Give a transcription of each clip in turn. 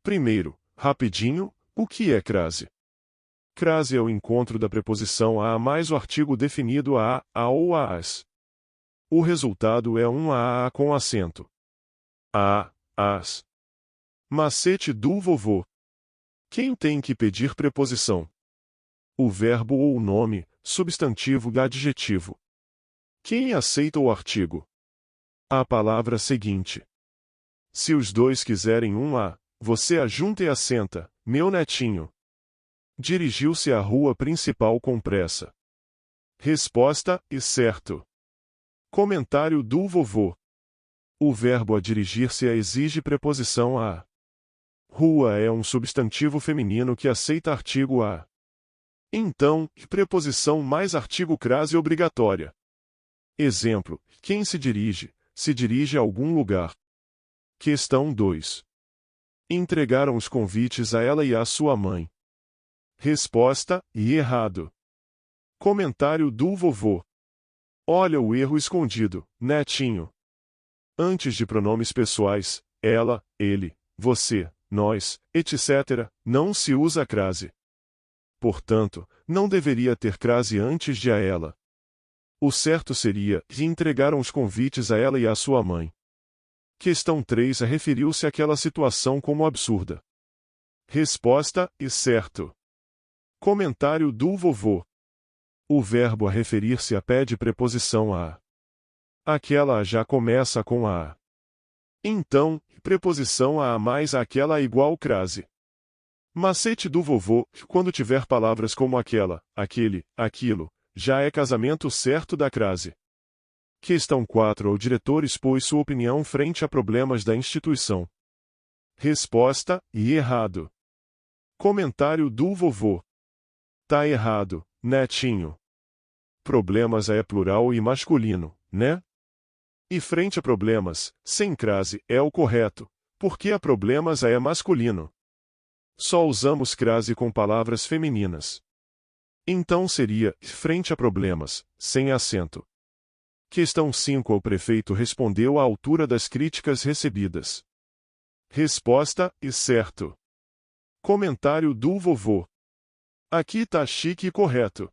Primeiro, rapidinho, o que é crase? Crase é o encontro da preposição a mais o artigo definido a ou as. O resultado é um a com acento. As. Macete do vovô. Quem tem que pedir preposição? O verbo ou o nome, substantivo e adjetivo. Quem aceita o artigo? A palavra seguinte. Se os dois quiserem um a, você ajunta e assenta, meu netinho. Dirigiu-se à rua principal com pressa. Resposta, e certo. Comentário do vovô. O verbo a dirigir-se a exige preposição a. Rua é um substantivo feminino que aceita artigo a. Então, preposição mais artigo crase obrigatória. Exemplo, quem se dirige a algum lugar. Questão 2. Entregaram os convites a ela e à sua mãe. Resposta, e errado. Comentário do vovô. Olha o erro escondido, netinho. Antes de pronomes pessoais, ela, ele, você, nós, etc., não se usa crase. Portanto, não deveria ter crase antes de a ela. O certo seria, e entregaram os convites a ela e à sua mãe. Questão 3 referiu-se àquela situação como absurda. Resposta, e certo. Comentário do vovô. O verbo a referir-se a pede preposição a. Aquela já começa com a. Então, preposição a mais aquela igual crase. Macete do vovô, quando tiver palavras como aquela, aquele, aquilo, já é casamento certo da crase. Questão 4. O diretor expôs sua opinião frente a problemas da instituição. Resposta, e errado. Comentário do vovô. Tá errado, netinho. Problemas é plural e masculino, né? E frente a problemas, sem crase, é o correto, porque a problemas é masculino. Só usamos crase com palavras femininas. Então seria, frente a problemas, sem acento. Questão 5. O prefeito respondeu à altura das críticas recebidas. Resposta, e certo. Comentário do vovô. Aqui tá chique e correto.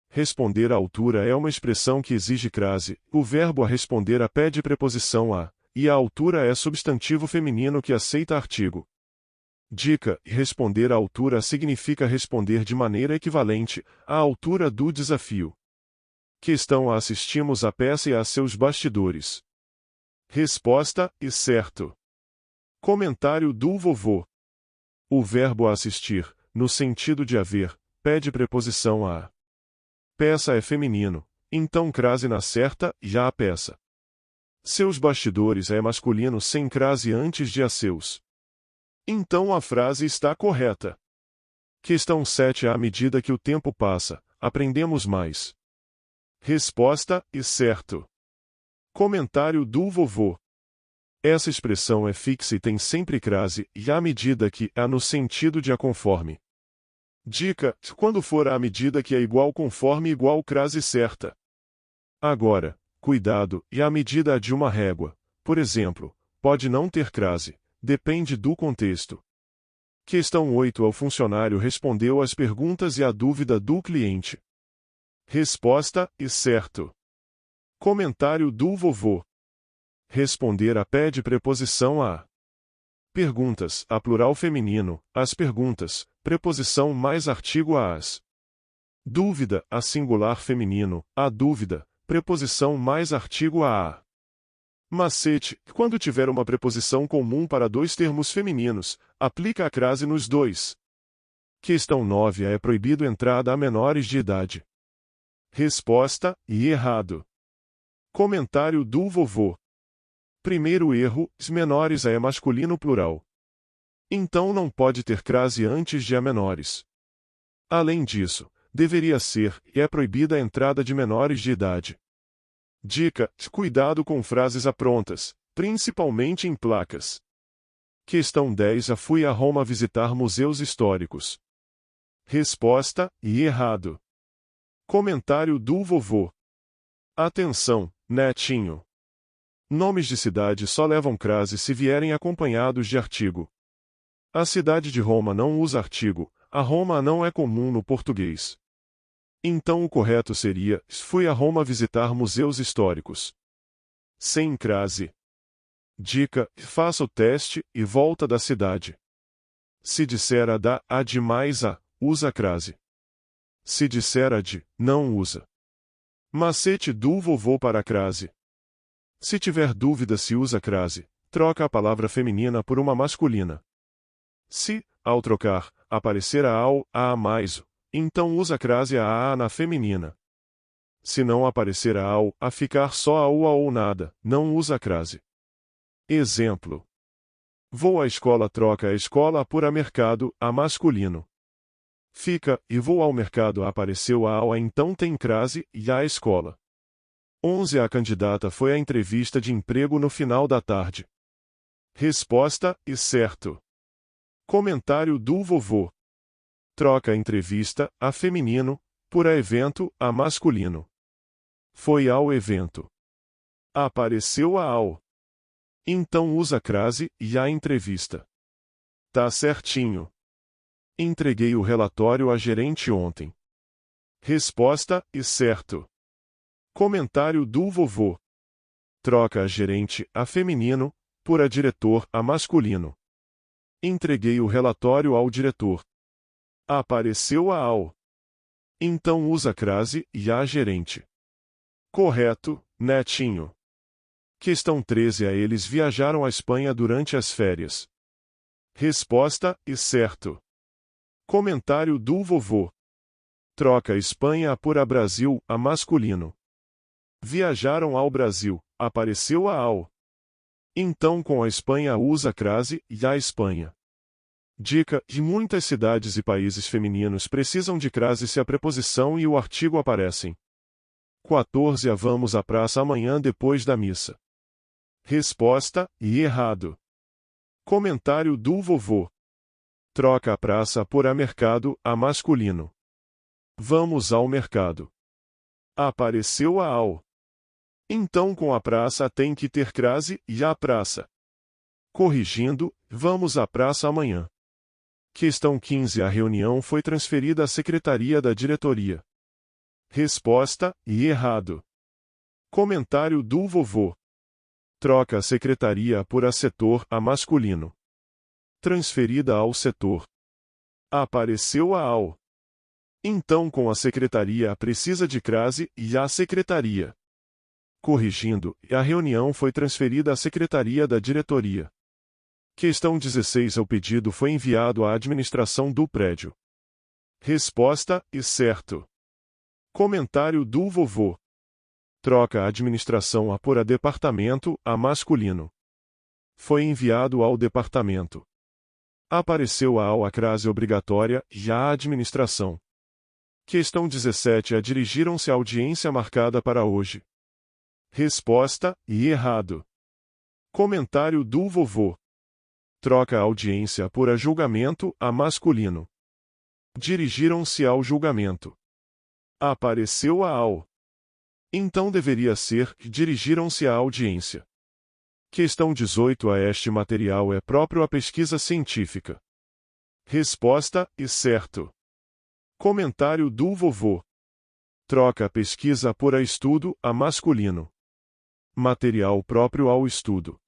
Responder à altura é uma expressão que exige crase, o verbo a responder a pede preposição a, e a altura é substantivo feminino que aceita artigo. Dica: responder à altura significa responder de maneira equivalente, à altura do desafio. Questão: assistimos à peça e a seus bastidores. Resposta, e certo. Comentário do vovô. O verbo assistir, no sentido de haver, pede preposição a. Peça é feminino, então crase na certa, já a peça. Seus bastidores é masculino sem crase antes de a seus. Então a frase está correta. Questão 7. À medida que o tempo passa, aprendemos mais. Resposta, e certo. Comentário do vovô. Essa expressão é fixa e tem sempre crase, e à medida que, a no sentido de a conforme. Dica: quando for à medida que é igual conforme igual crase certa. Agora, cuidado, e à medida de uma régua, por exemplo, pode não ter crase, depende do contexto. Questão 8. O funcionário respondeu às perguntas e à dúvida do cliente. Resposta, e certo. Comentário do vovô. Responder a pede preposição a. Perguntas, a plural feminino, as perguntas, preposição mais artigo a as. Dúvida, a singular feminino, a dúvida, preposição mais artigo a. Macete: quando tiver uma preposição comum para dois termos femininos, aplica a crase nos dois. Questão 9. É proibido entrada a menores de idade. Resposta, e errado. Comentário do vovô. Primeiro erro, os menores é masculino plural. Então não pode ter crase antes de a menores. Além disso, deveria ser, e é proibida a entrada de menores de idade. Dica: cuidado com frases aprontas, principalmente em placas. Questão 10. Fui a Roma visitar museus históricos. Resposta, e errado. Comentário do vovô. Atenção, netinho. Nomes de cidade só levam crase se vierem acompanhados de artigo. A cidade de Roma não usa artigo, a Roma não é comum no português. Então o correto seria: fui a Roma visitar museus históricos. Sem crase. Dica: faça o teste e volta da cidade. Se disser a da, a de mais a, usa crase. Se disser a de, não usa. Macete do vovô para a crase. Se tiver dúvida se usa crase, troca a palavra feminina por uma masculina. Se, ao trocar, aparecer a ao, a mais o, então usa crase a na feminina. Se não aparecer a ao, a ficar só a ou nada, não usa crase. Exemplo. Vou à escola, troca a escola por a mercado, a masculino. Fica, e vou ao mercado, apareceu a ao, então tem crase, e a escola. 11. A candidata foi à entrevista de emprego no final da tarde. Resposta: e certo. Comentário do vovô. Troca a entrevista, a feminino, por a evento, a masculino. Foi ao evento. Apareceu a ao. Então usa crase, e a entrevista. Tá certinho. Entreguei o relatório à gerente ontem. Resposta: e certo. Comentário do vovô. Troca a gerente, a feminino, por a diretor, a masculino. Entreguei o relatório ao diretor. Apareceu a ao. Então usa crase, e a gerente. Correto, netinho. Questão 13. A eles viajaram à Espanha durante as férias. Resposta: e certo. Comentário do vovô. Troca a Espanha por a Brasil, a masculino. Viajaram ao Brasil, apareceu a ao. Então com a Espanha usa crase, e a Espanha. Dica: de muitas cidades e países femininos precisam de crase se a preposição e o artigo aparecem. 14. Vamos à praça amanhã depois da missa. Resposta: e errado. Comentário do vovô. Troca a praça por a mercado, a masculino. Vamos ao mercado. Apareceu a ao. Então com a praça tem que ter crase, e a praça. Corrigindo, vamos à praça amanhã. Questão 15. A reunião foi transferida à secretaria da diretoria. Resposta: e errado. Comentário do vovô. Troca a secretaria por a setor, a masculino. Transferida ao setor. Apareceu a ao. Então com a secretaria precisa de crase, e a secretaria. Corrigindo, a reunião foi transferida à secretaria da diretoria. Questão 16. O pedido foi enviado à administração do prédio. Resposta: e certo. Comentário do vovô. Troca a administração a por a departamento, a masculino. Foi enviado ao departamento. Apareceu a ao, a crase obrigatória, e a administração. Questão 17. Dirigiram-se à audiência marcada para hoje. Resposta: e errado. Comentário do vovô. Troca a audiência por a julgamento, a masculino. Dirigiram-se ao julgamento. Apareceu a ao. Então deveria ser: dirigiram-se à audiência. Questão 18. Este material é próprio à pesquisa científica. Resposta: e certo. Comentário do vovô. Troca a pesquisa por a estudo, a masculino. Material próprio ao estudo.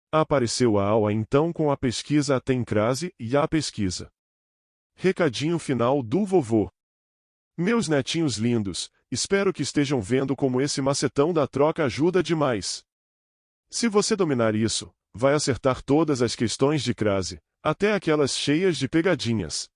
Apareceu a ao, então com a pesquisa tem crase, e a pesquisa. Recadinho final do vovô. Meus netinhos lindos, espero que estejam vendo como esse macetão da troca ajuda demais. Se você dominar isso, vai acertar todas as questões de crase, até aquelas cheias de pegadinhas.